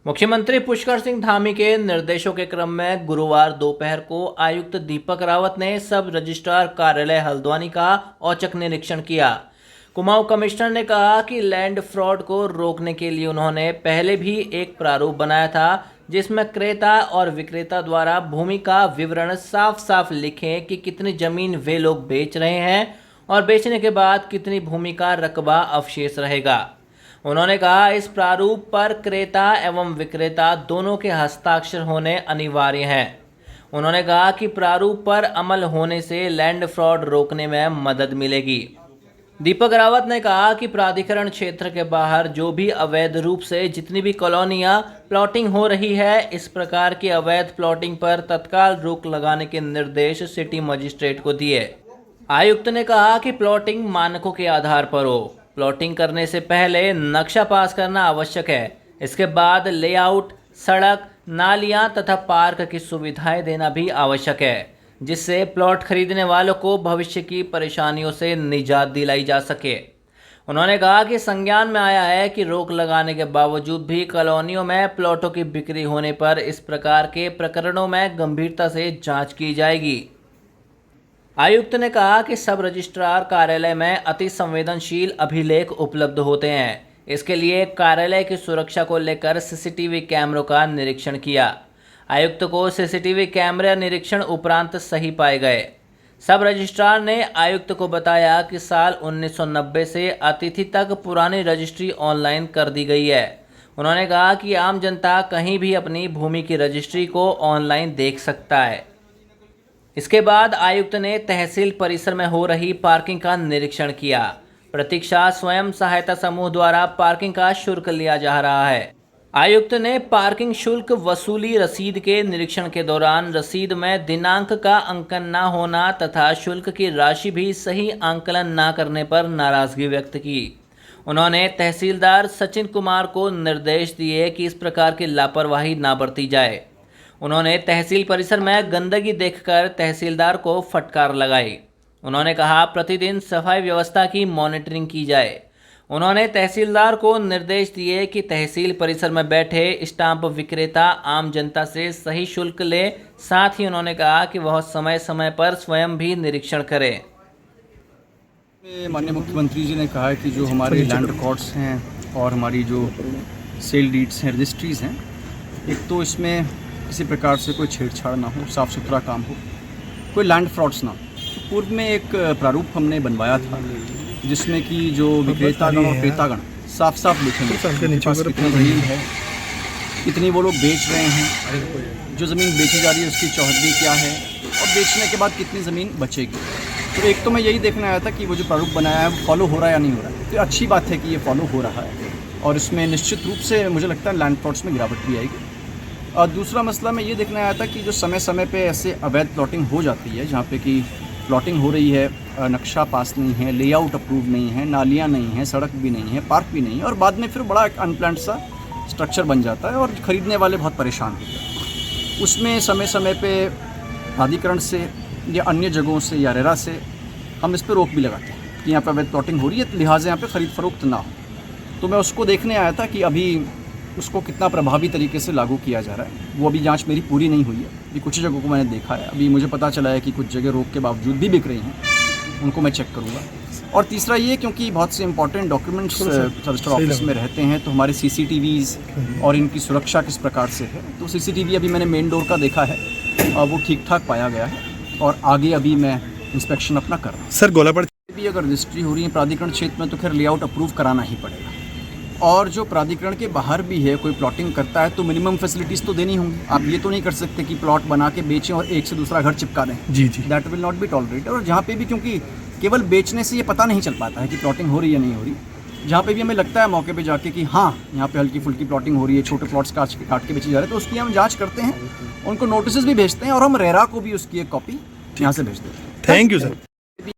मुख्यमंत्री पुष्कर सिंह धामी के निर्देशों के क्रम में गुरुवार दोपहर को आयुक्त दीपक रावत ने सब रजिस्ट्रार कार्यालय हल्द्वानी का औचक निरीक्षण किया। कुमाऊं कमिश्नर ने कहा कि लैंड फ्रॉड को रोकने के लिए उन्होंने पहले भी एक प्रारूप बनाया था जिसमें क्रेता और विक्रेता द्वारा भूमि का विवरण साफ साफ लिखें कि कितनी जमीन वे लोग बेच रहे हैं और बेचने के बाद कितनी भूमि का रकबा अवशेष रहेगा। उन्होंने कहा इस प्रारूप पर क्रेता एवं विक्रेता दोनों के हस्ताक्षर होने अनिवार्य हैं। उन्होंने कहा कि प्रारूप पर अमल होने से लैंड फ्रॉड रोकने में मदद मिलेगी। दीपक रावत ने कहा कि प्राधिकरण क्षेत्र के बाहर जो भी अवैध रूप से जितनी भी कॉलोनियां प्लॉटिंग हो रही है, इस प्रकार की अवैध प्लॉटिंग पर तत्काल रोक लगाने के निर्देश सिटी मजिस्ट्रेट को दिए। आयुक्त ने कहा कि प्लॉटिंग मानकों के आधार पर हो। प्लॉटिंग करने से पहले नक्शा पास करना आवश्यक है। इसके बाद लेआउट, सड़क, नालियां तथा पार्क की सुविधाएं देना भी आवश्यक है, जिससे प्लॉट खरीदने वालों को भविष्य की परेशानियों से निजात दिलाई जा सके। उन्होंने कहा कि संज्ञान में आया है कि रोक लगाने के बावजूद भी कॉलोनियों में प्लॉटों की बिक्री होने पर इस प्रकार के प्रकरणों में गंभीरता से जांच की जाएगी। आयुक्त ने कहा कि सब रजिस्ट्रार कार्यालय में अति संवेदनशील अभिलेख उपलब्ध होते हैं। इसके लिए कार्यालय की सुरक्षा को लेकर सीसीटीवी कैमरों का निरीक्षण किया। आयुक्त को सीसीटीवी कैमरे निरीक्षण उपरांत सही पाए गए। सब रजिस्ट्रार ने आयुक्त को बताया कि साल 1990 से अतिथि तक पुरानी रजिस्ट्री ऑनलाइन कर दी गई है। उन्होंने कहा कि आम जनता कहीं भी अपनी भूमि की रजिस्ट्री को ऑनलाइन देख सकता है। इसके बाद आयुक्त ने तहसील परिसर में हो रही पार्किंग का निरीक्षण किया। प्रतीक्षा स्वयं सहायता समूह द्वारा पार्किंग का शुल्क लिया जा रहा है। आयुक्त ने पार्किंग शुल्क वसूली रसीद के निरीक्षण के दौरान रसीद में दिनांक का अंकन न होना तथा शुल्क की राशि भी सही आंकलन न करने पर नाराजगी व्यक्त की। उन्होंने तहसीलदार सचिन कुमार को निर्देश दिए कि इस प्रकार की लापरवाही न बरती जाए। उन्होंने तहसील परिसर में गंदगी देखकर तहसीलदार को फटकार लगाई। उन्होंने कहा प्रतिदिन सफाई व्यवस्था की मॉनिटरिंग की जाए। उन्होंने तहसीलदार को निर्देश दिए कि तहसील परिसर में बैठे स्टाम्प विक्रेता आम जनता से सही शुल्क ले। साथ ही उन्होंने कहा कि वह समय समय पर स्वयं भी निरीक्षण करें। माननीय मुख्यमंत्री जी ने कहा है कि जो हमारे लैंड रिकॉर्ड्स हैं और हमारी जो सेल डीड्स हैं, रजिस्ट्रीज़ हैं, एक तो इसमें किसी प्रकार से कोई छेड़छाड़ ना हो, साफ़ सुथरा काम हो, कोई लैंड फ्रॉड्स ना हो। तो पूर्व में एक प्रारूप हमने बनवाया था जिसमें कि जो विक्रेतागण और क्रेतागण साफ साफ लिखेंगे कितनी ज़मीन है, कितनी वो लोग बेच रहे हैं, जो ज़मीन बेची जा रही है उसकी चौहद्दी क्या है और बेचने के बाद कितनी ज़मीन बचेगी। तो एक तो मैं यही देखने आया था कि वो जो प्रारूप बनाया है वो फॉलो हो रहा है या नहीं हो रहा है। तो अच्छी बात है कि ये फॉलो हो रहा है और इसमें निश्चित रूप से मुझे लगता है लैंड फ्रॉड्स में गिरावट भी आएगी। और दूसरा मसला मैं ये देखने आया था कि जो समय समय पे ऐसे अवैध प्लॉटिंग हो जाती है, जहाँ पे कि प्लॉटिंग हो रही है, नक्शा पास नहीं है, लेआउट अप्रूव नहीं है, नालियाँ नहीं हैं, सड़क भी नहीं है, पार्क भी नहीं है और बाद में फिर बड़ा एक अनप्लान्ड सा स्ट्रक्चर बन जाता है और ख़रीदने वाले बहुत परेशान होते हैं। उसमें समय समय पे प्राधिकरण से या अन्य जगहों से या रेरा से हम इस पर रोक भी लगाते हैं कि यहाँ पर अवैध प्लॉटिंग हो रही है, लिहाजा यहाँ पर ख़रीद फरोख्त ना हो। तो मैं उसको देखने आया था कि अभी उसको कितना प्रभावी तरीके से लागू किया जा रहा है। वो अभी जांच मेरी पूरी नहीं हुई है। अभी कुछ जगहों को मैंने देखा है, अभी मुझे पता चला है कि कुछ जगह रोक के बावजूद भी बिक रही हैं, उनको मैं चेक करूँगा। और तीसरा ये क्योंकि बहुत से इंपॉर्टेंट डॉक्यूमेंट्स रजिस्टर ऑफिस में रहते हैं, तो हमारे CCTVs और इनकी सुरक्षा किस प्रकार से है। तो CCTV अभी मैंने मेन डोर का देखा है और वो ठीक ठाक पाया गया है और आगे अभी मैं इंस्पेक्शन अपना कर रहा हूँ। सर गोलापड़ भी अगर रजिस्ट्री हो रही है प्राधिकरण क्षेत्र में तो खैर लेआउट अप्रूव कराना ही पड़ेगा। और जो प्राधिकरण के बाहर भी है कोई प्लॉटिंग करता है तो मिनिमम फैसिलिटीज़ तो देनी होंगी। आप ये तो नहीं कर सकते कि प्लॉट बना के बेचें और एक से दूसरा घर चिपका दें। जी, that will not be tolerated. और जहाँ पे भी क्योंकि केवल बेचने से ये पता नहीं चल पाता है कि प्लॉटिंग हो रही है या नहीं हो रही, जहाँ पे भी हमें लगता है मौके पे जाके कि हाँ यहाँ पे हल्की फुल्की प्लॉटिंग हो रही है, छोटे प्लॉट्स काट के बेचे जा रहे हैं, तो उसकी हम जाँच करते हैं, उनको नोटिस भी भेजते हैं और हम रेरा को भी उसकी एक कॉपी यहाँ से भेज देते हैं। Thank you sir.